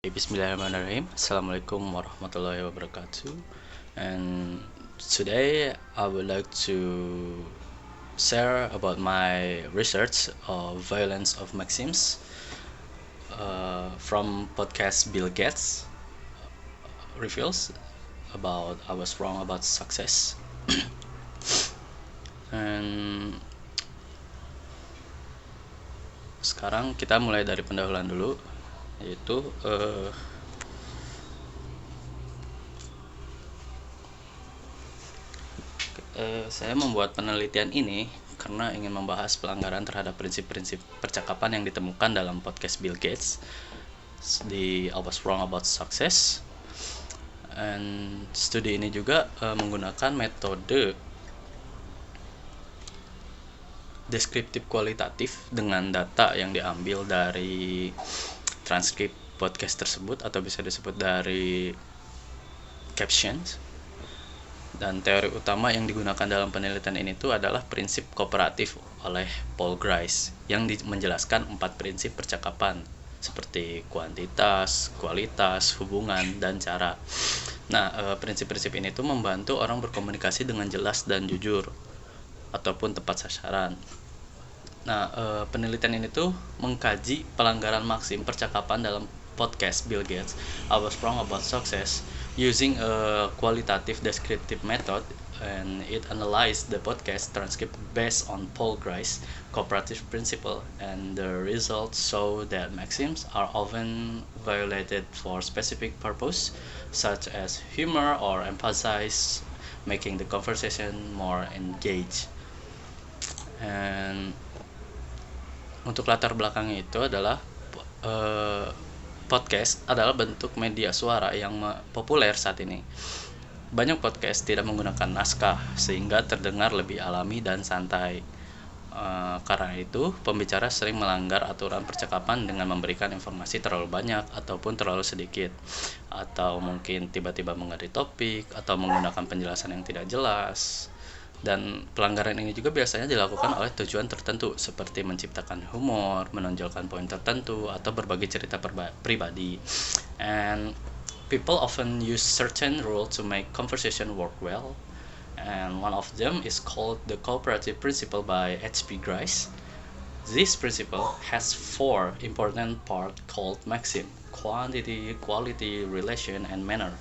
Bismillahirrahmanirrahim. Assalamualaikum warahmatullahi wabarakatuh. And today I would like to share about my research of violence of maxims from podcast Bill Gates reveals about I was wrong about success. And sekarang kita mulai dari pendahuluan dulu, yaitu saya membuat penelitian ini karena ingin membahas pelanggaran terhadap prinsip-prinsip percakapan yang ditemukan dalam podcast Bill Gates di I Was Wrong About Success. And studi ini juga menggunakan metode deskriptif kualitatif dengan data yang diambil dari transkrip podcast tersebut atau bisa disebut dari captions. Dan teori utama yang digunakan dalam penelitian ini tuh adalah prinsip kooperatif oleh Paul Grice yang menjelaskan 4 prinsip percakapan seperti kuantitas, kualitas, hubungan, dan cara. Nah, prinsip-prinsip ini tuh membantu orang berkomunikasi dengan jelas dan jujur ataupun tepat sasaran. Nah, penelitian ini tuh mengkaji pelanggaran maksim percakapan dalam podcast Bill Gates I Was Wrong About Success using a qualitative descriptive method, and it analyzed the podcast transcript based on Paul Grice's cooperative principle, and the results show that maxims are often violated for specific purpose such as humor or emphasize, making the conversation more engaged. And untuk latar belakangnya itu adalah podcast adalah bentuk media suara yang populer saat ini. Banyak podcast tidak menggunakan naskah sehingga terdengar lebih alami dan santai. Karena itu, pembicara sering melanggar aturan percakapan dengan memberikan informasi terlalu banyak ataupun terlalu sedikit, atau mungkin tiba-tiba mengganti topik atau menggunakan penjelasan yang tidak jelas. Dan pelanggaran ini juga biasanya dilakukan oleh tujuan tertentu seperti menciptakan humor, menonjolkan poin tertentu, atau berbagi cerita pribadi. And people often use certain rules to make conversation work well. And one of them is called the cooperative principle by H.P. Grice. This principle has 4 important parts called maxim: quantity, quality, relation, and manner.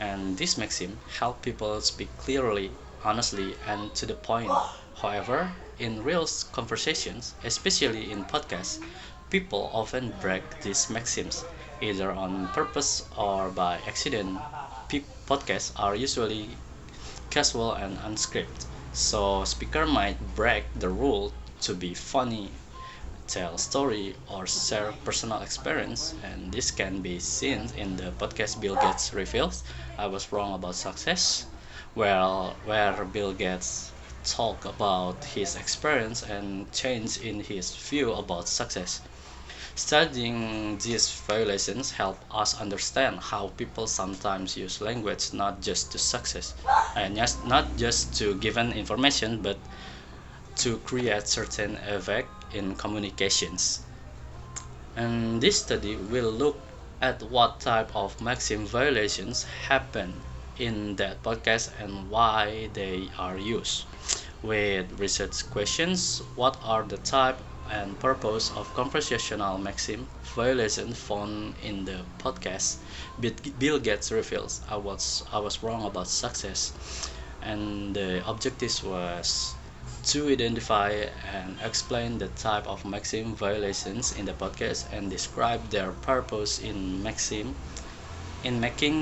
And this maxim help people speak clearly, honestly, and to the point. However, in real conversations, especially in podcasts, people often break these maxims, either on purpose or by accident. Podcasts are usually casual and unscripted, so speaker might break the rule to be funny, tell story, or share personal experience, and this can be seen in the podcast Bill Gates Reveals I Was Wrong About Success, where Bill Gates talk about his experience and change in his view about success. Studying these violations help us understand how people sometimes use language not just to success, and not just to give an information, but to create certain effect in communications. And this study will look at what type of maxim violations happen in that podcast and why they are used. With research questions, what are the type and purpose of conversational maxim violation found in the podcast Bill Gates Reveals I was wrong about success, and the objective was to identify and explain the type of maxim violations in the podcast and describe their purpose in making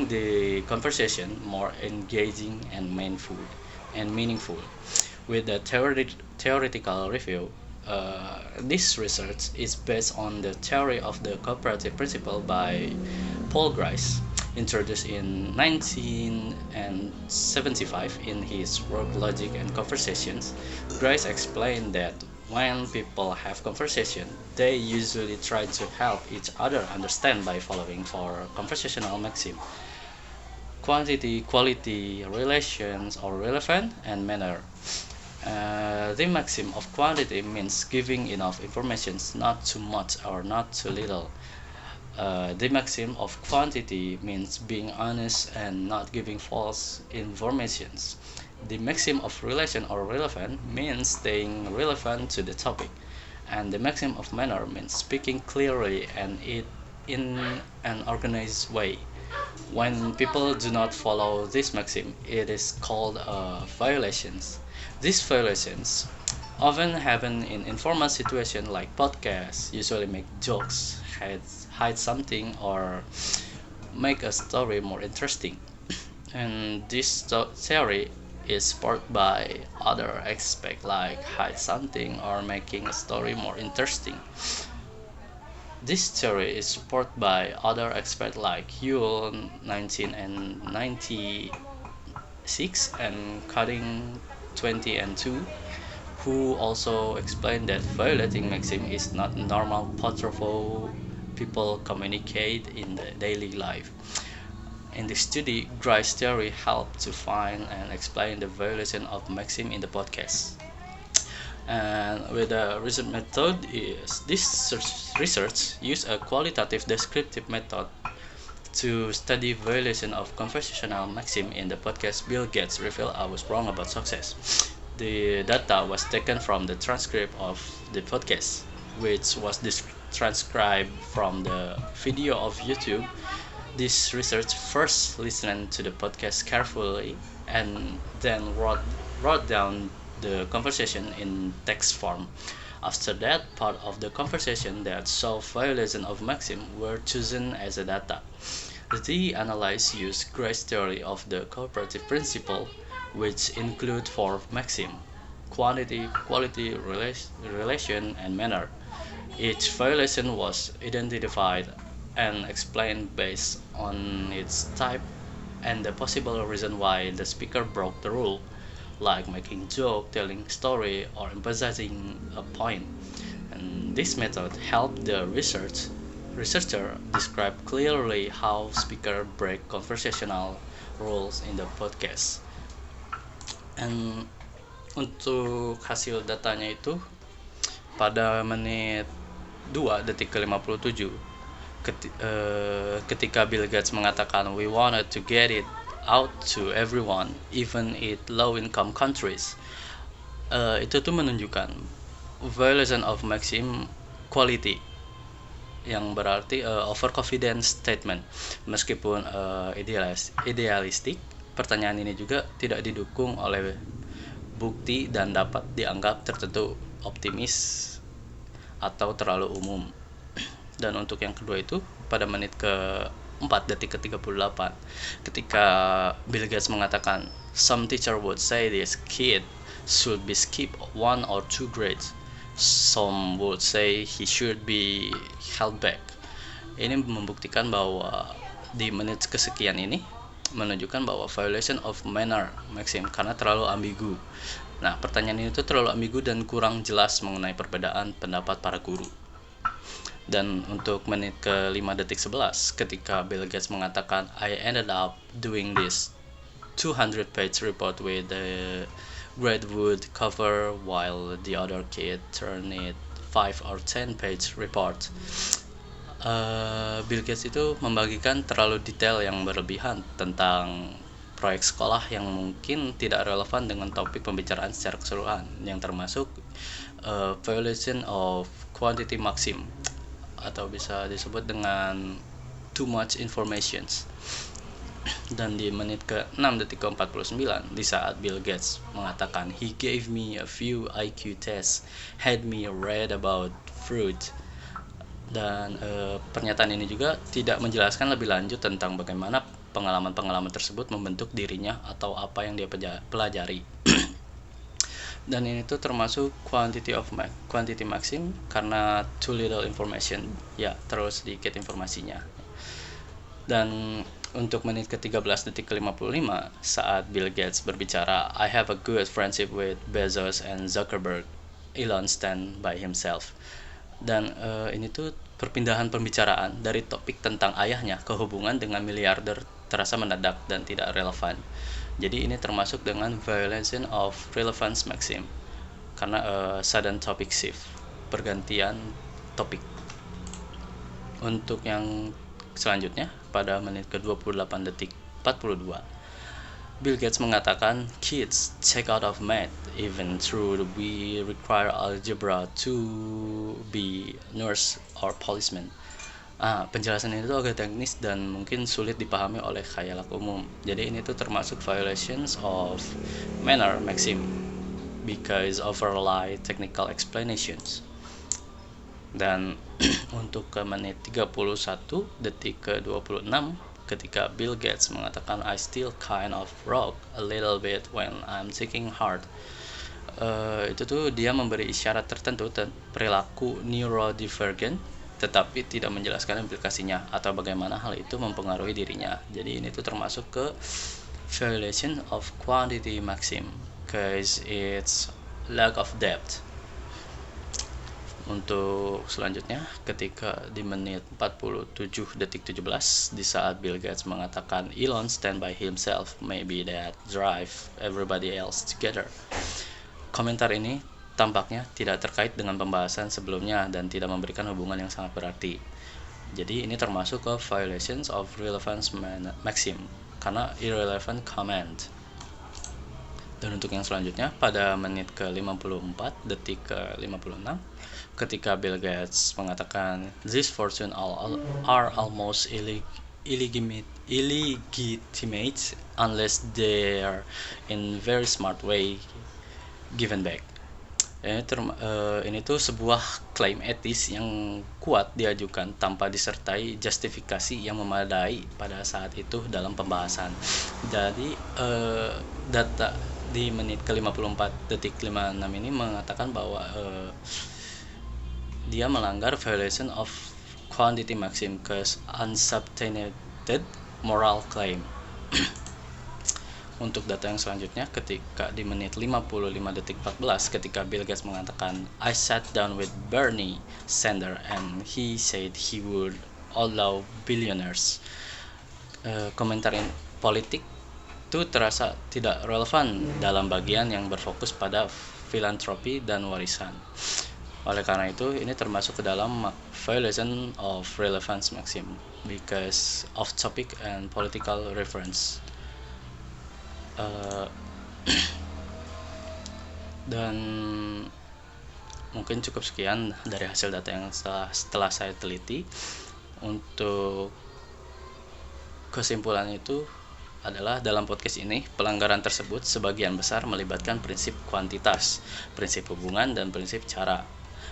the conversation more engaging and meaningful. With the theoretical review, this research is based on the theory of the cooperative principle by Paul Grice, introduced in 1975 in his work Logic and Conversations. Grice explained that when people have conversation, they usually try to help each other understand by following 4 conversational maxim: quantity, quality, relations or relevant, and manner. The maxim of quantity means giving enough information, not too much or not too little. The maxim of quantity means being honest and not giving false informations. The maxim of relation or relevant means staying relevant to the topic. And the maxim of manner means speaking clearly and it in an organized way. When people do not follow this maxim, it is called violations. These violations often happen in informal situations like podcasts, usually make jokes, hide something, or make a story more interesting. And this theory is supported by other aspects like hide something or making a story more interesting. This theory is supported by other experts like Yule 1996 and Cutting 20 and 2, who also explained that violating maxim is not normal pattern people communicate in the daily life. In the study, Grice theory helped to find and explain the violation of maxim in the podcast. And with the research method is this research use a qualitative descriptive method to study violation of conversational maxim in the podcast. Bill Gates revealed I was wrong about success. The data was taken from the transcript of the podcast, which was transcribed from the video of YouTube. This research first listened to the podcast carefully and then wrote down the conversation in text form. After that, part of the conversation that saw violation of maxim were chosen as a data. The analysis used Grice's theory of the cooperative principle, which include four maxim: quantity, quality, relation, and manner. Each violation was identified and explained based on its type and the possible reason why the speaker broke the rule, like making joke, telling story, or emphasizing a point. And this method helped the researcher describe clearly how speaker break conversational rules in the podcast. And untuk hasil datanya itu pada menit 2 detik ke 57 ketika Bill Gates mengatakan we wanted to get it out to everyone even in low income countries, itu tuh menunjukkan violation of maxim quality, yang berarti overconfidence statement. Meskipun idealistik, pertanyaan ini juga tidak didukung oleh bukti dan dapat dianggap tertentu optimis atau terlalu umum. Dan untuk yang kedua itu pada menit ke 4 detik ke 38 ketika Bill Gates mengatakan some teacher would say this kid should be skipped 1 or 2 grades, some would say he should be held back. Ini membuktikan bahwa di menit kesekian ini menunjukkan bahwa violation of manner maxim karena terlalu ambigu. Nah, pertanyaan ini tuh terlalu ambigu dan kurang jelas mengenai perbedaan pendapat para guru. Dan untuk menit ke 5 detik 11 ketika Bill Gates mengatakan I ended up doing this 200 page report with the Redwood cover while the other kid turned it 5 or 10 page report. Bill Gates itu membagikan terlalu detail yang berlebihan tentang proyek sekolah yang mungkin tidak relevan dengan topik pembicaraan secara keseluruhan, yang termasuk violation of quantity maxim, atau bisa disebut dengan too much informations. Dan di menit ke 6 detik ke 49 di saat Bill Gates mengatakan he gave me a few IQ tests, had me read about fruit. Dan pernyataan ini juga tidak menjelaskan lebih lanjut tentang bagaimana pengalaman-pengalaman tersebut membentuk dirinya atau apa yang dia pelajari. Dan ini tuh termasuk quantity maxim karena too little information, ya terlalu sedikit informasinya. Dan untuk menit ke-13 detik ke-55 saat Bill Gates berbicara I have a good friendship with Bezos and Zuckerberg, Elon stand by himself. Dan ini tuh perpindahan pembicaraan dari topik tentang ayahnya ke hubungan dengan miliarder terasa mendadak dan tidak relevan. Jadi ini termasuk dengan violation of relevance maxim karena sudden topic shift, pergantian topik. Untuk yang selanjutnya pada menit ke-28 detik 42, Bill Gates mengatakan, "Kids check out of math, even though we require algebra to be nurse or policeman." Penjelasan ini tuh agak teknis dan mungkin sulit dipahami oleh khayalak umum. Jadi ini tuh termasuk violations of manner maxim because overly technical explanations. Dan untuk ke menit 31 detik ke 26, ketika Bill Gates mengatakan, "I still kind of rock a little bit when I'm thinking hard." Itu tuh dia memberi isyarat tertentu perilaku neurodivergent, tetapi tidak menjelaskan implikasinya atau bagaimana hal itu mempengaruhi dirinya. Jadi ini tuh termasuk ke violation of quantity maxim, cause it's lack of depth. Untuk selanjutnya, ketika di menit 47 detik 17, di saat Bill Gates mengatakan, "Elon stand by himself, maybe that drive everybody else together." Komentar ini tampaknya tidak terkait dengan pembahasan sebelumnya dan tidak memberikan hubungan yang sangat berarti. Jadi ini termasuk ke violations of relevance maxim, karena irrelevant comment. Dan untuk yang selanjutnya, pada menit ke-54 detik ke-56, ketika Bill Gates mengatakan, "These fortune are almost illegitimate unless they're in very smart way given back." Ini tuh sebuah klaim etis yang kuat diajukan tanpa disertai justifikasi yang memadai pada saat itu dalam pembahasan. Jadi data di menit ke-54 detik 56 ini mengatakan bahwa dia melanggar violation of quantity maxim cause unsubstantiated moral claim. Untuk data yang selanjutnya, ketika di menit 55 detik 14, ketika Bill Gates mengatakan, "I sat down with Bernie Sanders and he said he would allow billionaires." Komentar politik itu terasa tidak relevan dalam bagian yang berfokus pada filantropi dan warisan. Oleh karena itu, ini termasuk ke dalam violation of relevance maxim because of topic and political reference. Dan mungkin cukup sekian dari hasil data yang setelah saya teliti. Untuk kesimpulan itu adalah dalam podcast ini, pelanggaran tersebut sebagian besar melibatkan prinsip kuantitas, prinsip hubungan, dan prinsip cara.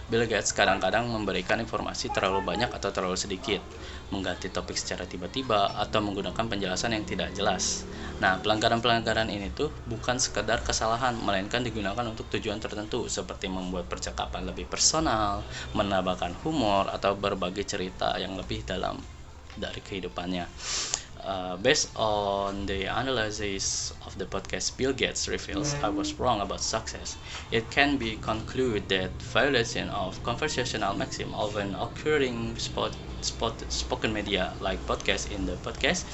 Bill Gates kadang-kadang memberikan informasi terlalu banyak atau terlalu sedikit, mengganti topik secara tiba-tiba, atau menggunakan penjelasan yang tidak jelas. Nah, pelanggaran-pelanggaran ini tuh bukan sekedar kesalahan, melainkan digunakan untuk tujuan tertentu, seperti membuat percakapan lebih personal, menambahkan humor, atau berbagi cerita yang lebih dalam dari kehidupannya. Based on the analysis of the podcast, Bill Gates reveals I was wrong about success. It can be concluded that violation of conversational maxim often occurring spoken media like podcast in the podcast.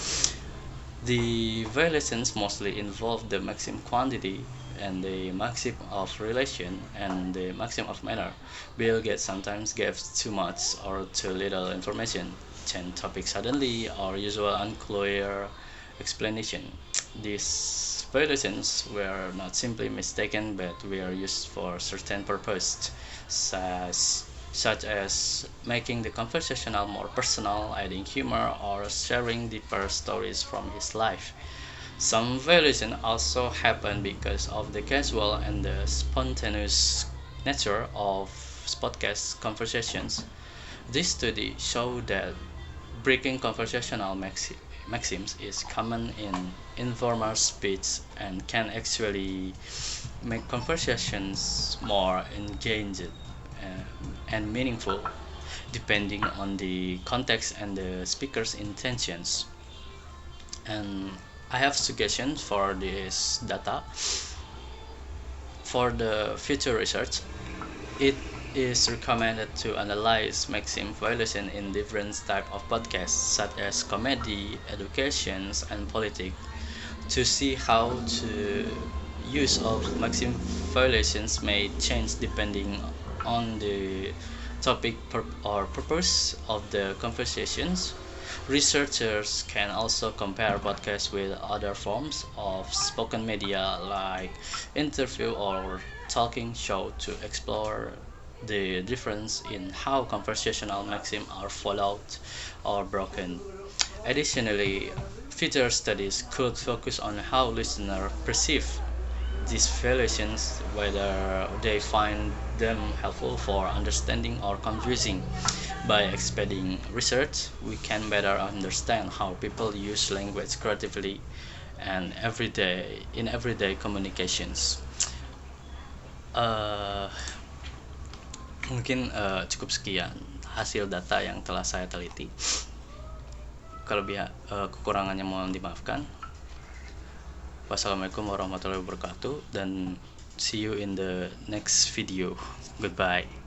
The violations mostly involve the maxim quantity and the maxim of relation and the maxim of manner. Bill Gates sometimes gives too much or too little information, change topic suddenly, or usual unclear explanation. These violations were not simply mistaken, but were used for certain purpose, such as making the conversational more personal, adding humor, or sharing deeper stories from his life. Some violations also happen because of the casual and the spontaneous nature of podcast conversations. This study showed that breaking conversational maxims is common in informal speech and can actually make conversations more engaged and meaningful, depending on the context and the speaker's intentions. And I have suggestions for this data. For the future research, it is recommended to analyze maxim violation in different types of podcasts, such as comedy, education, and politics, to see how the use of maxim violations may change depending on the topic or purpose of the conversations. Researchers can also compare podcasts with other forms of spoken media like interview or talking show to explore the difference in how conversational maxims are followed or broken. Additionally, future studies could focus on how listeners perceive these variations, whether they find them helpful for understanding or confusing. By expanding research, we can better understand how people use language creatively and everyday communications. Uh, Mungkin cukup sekian hasil data yang telah saya teliti. Kekurangannya mohon dimaafkan. Wassalamualaikum warahmatullahi wabarakatuh, dan see you in the next video. Goodbye.